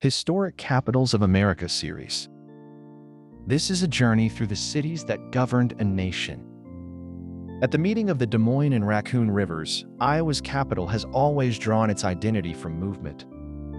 Historic Capitals of America series. This is a journey through the cities that governed a nation. At the meeting of the Des Moines and Raccoon rivers, Iowa's capital has always drawn its identity from movement.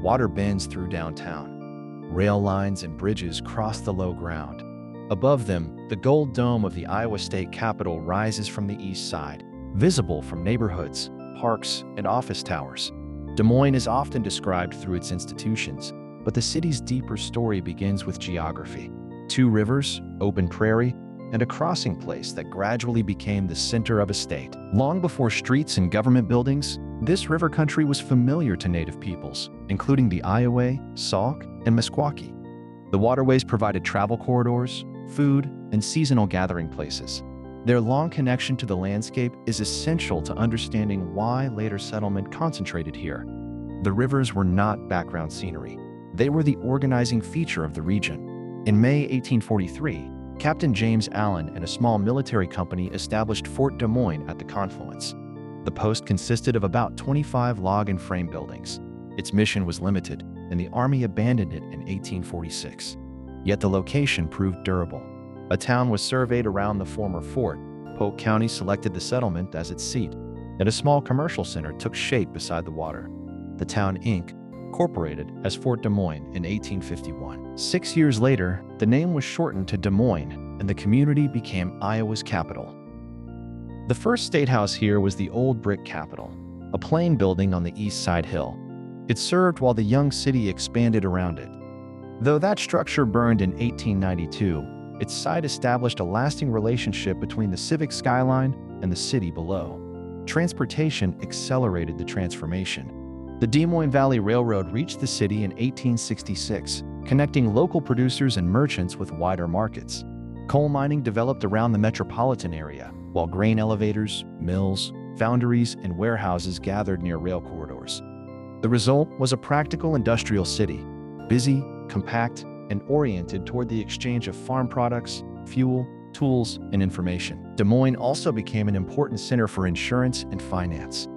Water bends through downtown. Rail lines and bridges cross the low ground. Above them, the gold dome of the Iowa State Capitol rises from the east side, visible from neighborhoods, parks, and office towers. Des Moines is often described through its institutions, but the city's deeper story begins with geography. Two rivers, open prairie, and a crossing place that gradually became the center of a state. Long before streets and government buildings, this river country was familiar to native peoples, including the Iowa, Sauk, and Meskwaki. The waterways provided travel corridors, food, and seasonal gathering places. Their long connection to the landscape is essential to understanding why later settlement concentrated here. The rivers were not background scenery. They were the organizing feature of the region. In May 1843, Captain James Allen and a small military company established Fort Des Moines at the confluence. The post consisted of about 25 log and frame buildings. Its mission was limited, and the Army abandoned it in 1846. Yet the location proved durable. A town was surveyed around the former fort. Polk County selected the settlement as its seat, and a small commercial center took shape beside the water. The town, incorporated as Fort Des Moines in 1851. 6 years later, the name was shortened to Des Moines, and the community became Iowa's capital. The first state house here was the Old Brick Capitol, a plain building on the east side hill. It served while the young city expanded around it. Though that structure burned in 1892, its site established a lasting relationship between the civic skyline and the city below. Transportation accelerated the transformation. The Des Moines Valley Railroad reached the city in 1866, connecting local producers and merchants with wider markets. Coal mining developed around the metropolitan area, while grain elevators, mills, foundries, and warehouses gathered near rail corridors. The result was a practical industrial city, busy, compact, and oriented toward the exchange of farm products, fuel, tools, and information. Des Moines also became an important center for insurance and finance.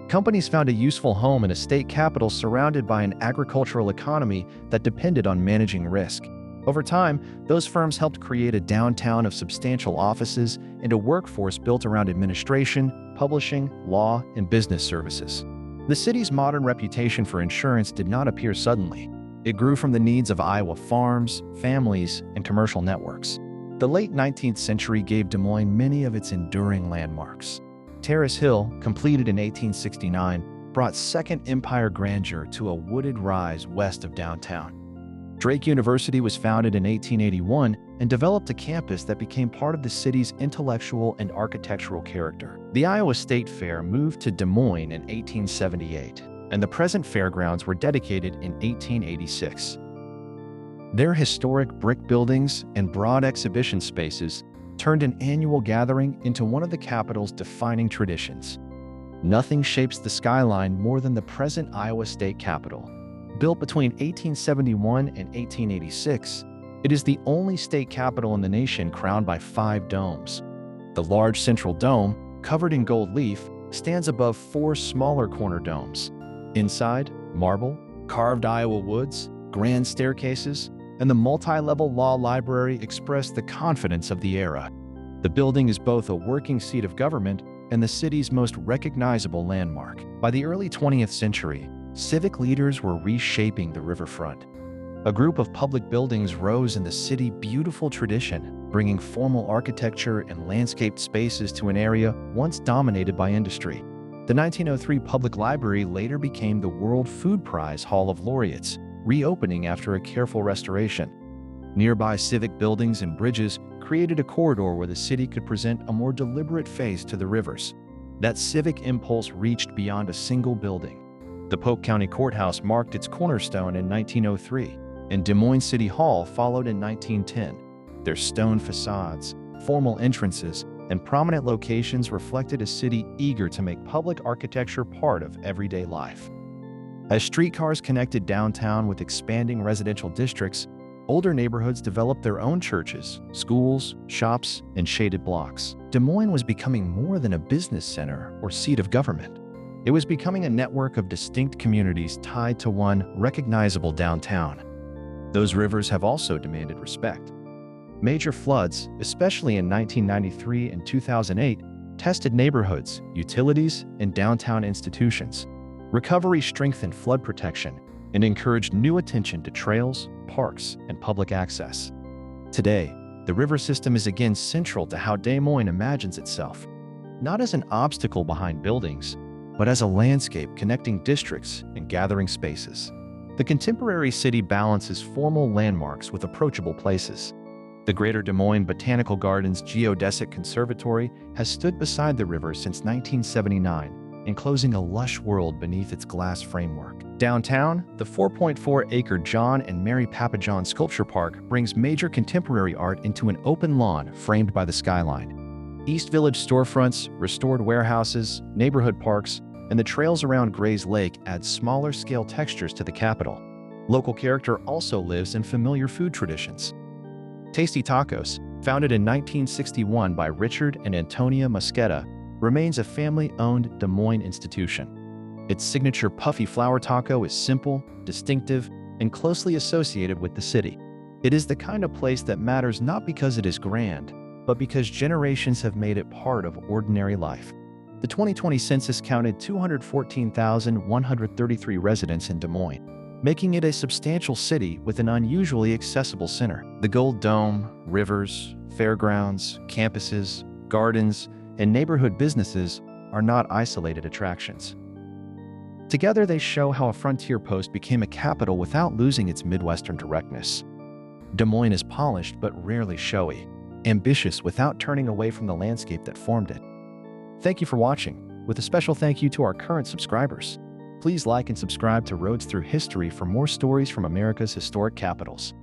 Companies found a useful home in a state capital surrounded by an agricultural economy that depended on managing risk. Over time, those firms helped create a downtown of substantial offices and a workforce built around administration, publishing, law, and business services. The city's modern reputation for insurance did not appear suddenly. It grew from the needs of Iowa farms, families, and commercial networks. The late 19th century gave Des Moines many of its enduring landmarks. Terrace Hill, completed in 1869, brought Second Empire grandeur to a wooded rise west of downtown. Drake University was founded in 1881 and developed a campus that became part of the city's intellectual and architectural character. The Iowa State Fair moved to Des Moines in 1878, and the present Fairgrounds were dedicated in 1886. Their historic brick buildings and broad exhibition spaces turned an annual gathering into one of the capital's defining traditions. Nothing shapes the skyline more than the present Iowa State Capitol. Built between 1871 and 1886, it is the only state capitol in the nation crowned by 5 domes. The large central dome, covered in gold leaf, stands above 4 smaller corner domes. Inside, marble, carved Iowa woods, grand staircases, and the multi-level law library express the confidence of the era. The building is both a working seat of government and the city's most recognizable landmark. By the early 20th century, civic leaders were reshaping the riverfront. A group of public buildings rose in the city's beautiful tradition, bringing formal architecture and landscaped spaces to an area once dominated by industry. The 1903 Public Library later became the World Food Prize Hall of Laureates, reopening after a careful restoration. Nearby civic buildings and bridges created a corridor where the city could present a more deliberate face to the rivers. That civic impulse reached beyond a single building. The Polk County Courthouse marked its cornerstone in 1903, and Des Moines City Hall followed in 1910. Their stone facades, formal entrances, and prominent locations reflected a city eager to make public architecture part of everyday life. As streetcars connected downtown with expanding residential districts, older neighborhoods developed their own churches, schools, shops, and shaded blocks. Des Moines was becoming more than a business center or seat of government. It was becoming a network of distinct communities tied to one recognizable downtown. Those rivers have also demanded respect. Major floods, especially in 1993 and 2008, tested neighborhoods, utilities, and downtown institutions. Recovery strengthened flood protection and encouraged new attention to trails, parks, and public access. Today, the river system is again central to how Des Moines imagines itself, not as an obstacle behind buildings, but as a landscape connecting districts and gathering spaces. The contemporary city balances formal landmarks with approachable places. The Greater Des Moines Botanical Gardens Geodesic Conservatory has stood beside the river since 1979, enclosing a lush world beneath its glass framework. Downtown, the 4.4-acre John and Mary Pappajohn Sculpture Park brings major contemporary art into an open lawn framed by the skyline. East Village storefronts, restored warehouses, neighborhood parks, and the trails around Gray's Lake add smaller-scale textures to the capital. Local character also lives in familiar food traditions. Tasty Tacos, founded in 1961 by Richard and Antonia Mosqueda, remains a family-owned Des Moines institution. Its signature puffy flour taco is simple, distinctive, and closely associated with the city. It is the kind of place that matters not because it is grand, but because generations have made it part of ordinary life. The 2020 census counted 214,133 residents in Des Moines, making it a substantial city with an unusually accessible center. The Gold Dome, rivers, fairgrounds, campuses, gardens, and neighborhood businesses are not isolated attractions. Together, they show how a frontier post became a capital without losing its Midwestern directness. Des Moines is polished but rarely showy, ambitious without turning away from the landscape that formed it. Thank you for watching, with a special thank you to our current subscribers. Please like and subscribe to Roads Through History for more stories from America's historic capitals.